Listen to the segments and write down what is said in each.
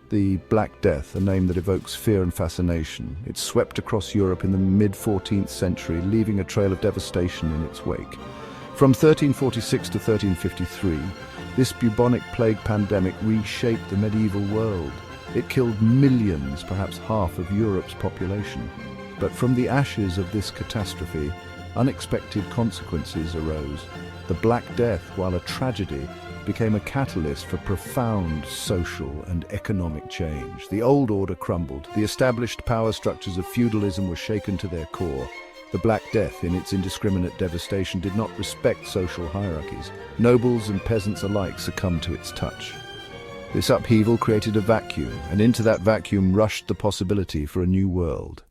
The Black Death, a name that evokes fear and fascination. It swept across Europe in the mid-14th century, leaving a trail of devastation in its wake. From 1346 to 1353, this bubonic plague pandemic reshaped the medieval world. It killed millions, perhaps half of Europe's population. But from the ashes of this catastrophe, unexpected consequences arose. The Black Death, while a tragedy, became a catalyst for profound social and economic change. The old order crumbled. The established power structures of feudalism were shaken to their core. The Black Death, in its indiscriminate devastation, did not respect social hierarchies. Nobles and peasants alike succumbed to its touch. This upheaval created a vacuum, and into that vacuum rushed the possibility for a new world.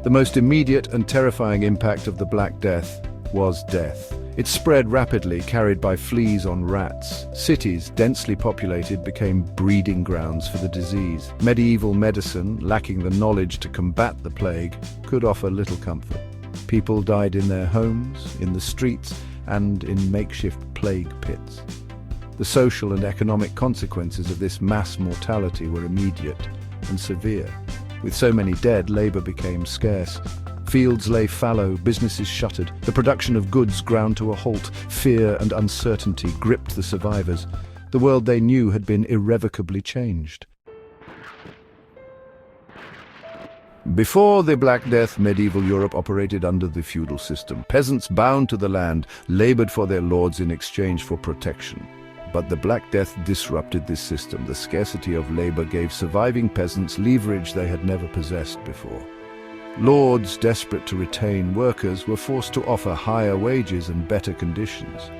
The most immediate and terrifying impact of the Black Death was death. It spread rapidly, carried by fleas on rats. Cities, densely populated, became breeding grounds for the disease. Medieval medicine, lacking the knowledge to combat the plague, could offer little comfort. People died in their homes, in the streets, and in makeshift plague pits. The social and economic consequences of this mass mortality were immediate and severe. With so many dead, labor became scarce. Fields lay fallow, businesses shuttered, the production of goods ground to a halt. Fear and uncertainty gripped the survivors. The world they knew had been irrevocably changed. Before the Black Death, medieval Europe operated under the feudal system. Peasants bound to the land labored for their lords in exchange for protection. But the Black Death disrupted this system. The scarcity of labor gave surviving peasants leverage they had never possessed before. Lords, desperate to retain workers, were forced to offer higher wages and better conditions.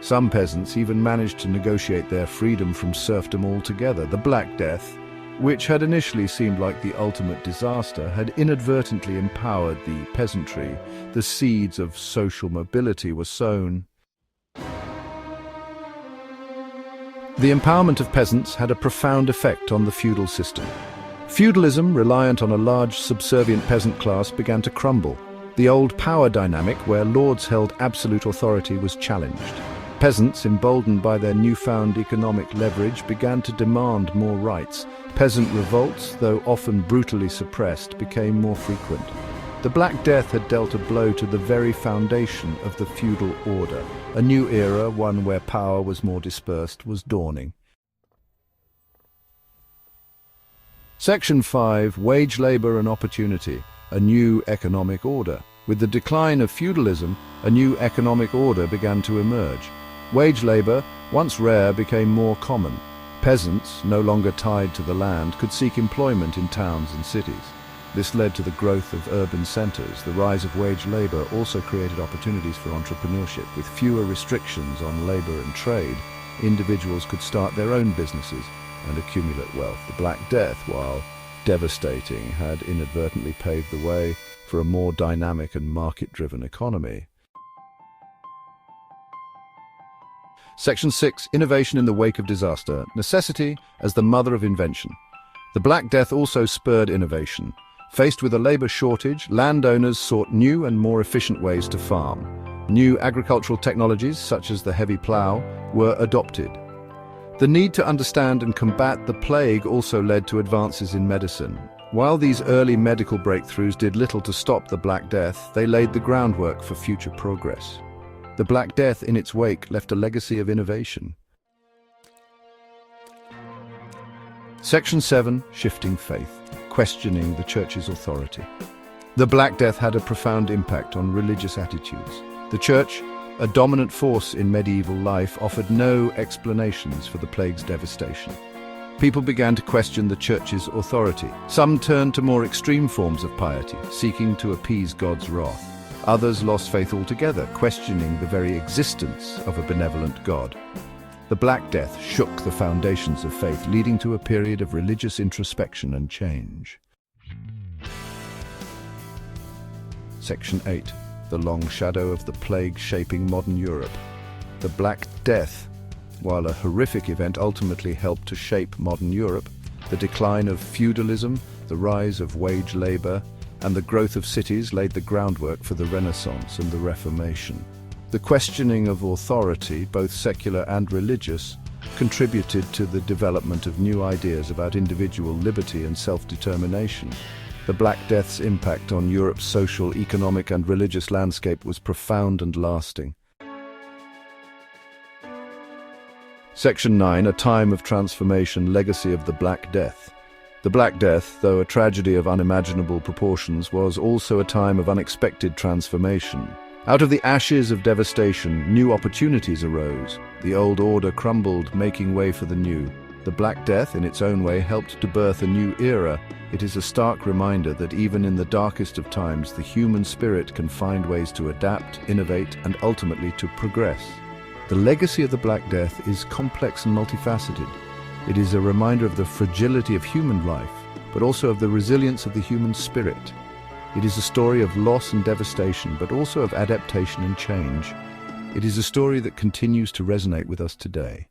Some peasants even managed to negotiate their freedom from serfdom altogether. The Black Death, which had initially seemed like the ultimate disaster, had inadvertently empowered the peasantry. The seeds of social mobility were sown. The empowerment of peasants had a profound effect on the feudal system. Feudalism, reliant on a large subservient peasant class, began to crumble. The old power dynamic, where lords held absolute authority, was challenged. Peasants, emboldened by their newfound economic leverage, began to demand more rights. Peasant revolts, though often brutally suppressed, became more frequent. The Black Death had dealt a blow to the very foundation of the feudal order. A new era, one where power was more dispersed, was dawning. Section 5. Wage labor and opportunity. A new economic order. With the decline of feudalism, a new economic order began to emerge. Wage labor, once rare, became more common. Peasants, no longer tied to the land, could seek employment in towns and cities. This led to the growth of urban centers. The rise of wage labor also created opportunities for entrepreneurship. With fewer restrictions on labor and trade, individuals could start their own businesses and accumulate wealth. The Black Death, while devastating, had inadvertently paved the way for a more dynamic and market-driven economy. Section 6. Innovation in the wake of disaster. Necessity as the mother of invention. The Black Death also spurred innovation. Faced with a labor shortage, landowners sought new and more efficient ways to farm. New agricultural technologies, such as the heavy plough, were adopted. The need to understand and combat the plague also led to advances in medicine. While these early medical breakthroughs did little to stop the Black Death, they laid the groundwork for future progress. The Black Death, in its wake, left a legacy of innovation. Section 7. Shifting faith. Questioning the Church's authority. The Black Death had a profound impact on religious attitudes. The Church, a dominant force in medieval life, offered no explanations for the plague's devastation. People began to question the Church's authority. Some turned to more extreme forms of piety, seeking to appease God's wrath. Others lost faith altogether, questioning the very existence of a benevolent God. The Black Death shook the foundations of faith, leading to a period of religious introspection and change. Section 8. The long shadow of the plague shaping modern Europe. The Black Death, while a horrific event, ultimately helped to shape modern Europe. The decline of feudalism, the rise of wage labor, and the growth of cities laid the groundwork for the Renaissance and the Reformation. The questioning of authority, both secular and religious, contributed to the development of new ideas about individual liberty and self-determination. The Black Death's impact on Europe's social, economic, and religious landscape was profound and lasting. Section 9. A Time of Transformation. Legacy of the Black Death. The Black Death, though a tragedy of unimaginable proportions, was also a time of unexpected transformation. Out of the ashes of devastation, new opportunities arose. The old order crumbled, making way for the new. The Black Death, in its own way, helped to birth a new era. It is a stark reminder that even in the darkest of times, the human spirit can find ways to adapt, innovate, and ultimately to progress. The legacy of the Black Death is complex and multifaceted. It is a reminder of the fragility of human life, but also of the resilience of the human spirit. It is a story of loss and devastation, but also of adaptation and change. It is a story that continues to resonate with us today.